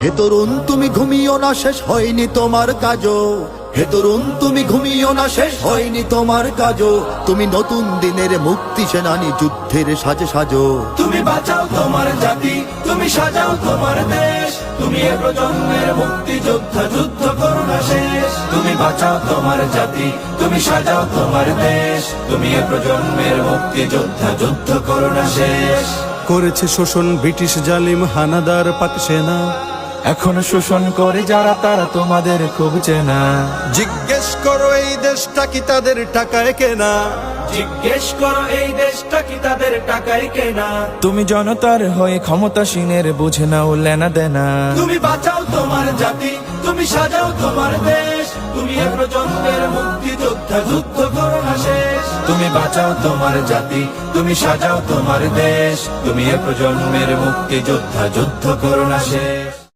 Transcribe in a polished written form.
হে তরুণ তুমি ঘুমিও না, শেষ হয়নি তোমার কাজও। হে তরুণ তুমি ঘুমিও না, শেষ হয়নি তোমার কাজও। তুমি নতুন দিনের মুক্তি সেনানী, যুদ্ধের সাজে সাজো। তুমি বাঁচাও তোমার জাতি, তুমি সাজাও তোমার দেশ। তুমি এ প্রজন্মের মুক্তি যোদ্ধা, যুদ্ধ করো না শেষ। তুমি বাঁচাও তোমার জাতি, তুমি সাজাও তোমার দেশ। তুমি এ প্রজন্মের মুক্তি যোদ্ধা, যুদ্ধ করো না শেষ। করেছে শোষণ ব্রিটিশ জালিম হানাদার পাক সেনা, এখন শোষণ করে যারা তারা তোমাদের খুব চেনা। জিজ্ঞেস করো এই দেশটা কি তাদের টাকায় কেনা। জিজ্ঞেস করো এই দেশটা কি তাদের টাকায় কেনা। তুমি জনতার হয়ে ক্ষমতাসীনের বুঝে নাও লেনা দেনা। তুমি বাঁচাও তোমার জাতি, তুমি সাজাও তোমার দেশ। তুমি এ প্রজন্মের মুক্তি যোদ্ধা, যুদ্ধ করো না শেষ। তুমি বাঁচাও তোমার জাতি, তুমি সাজাও তোমার দেশ। তুমি এ প্রজন্মের মুক্তি যোদ্ধা, যুদ্ধ করো না শেষ।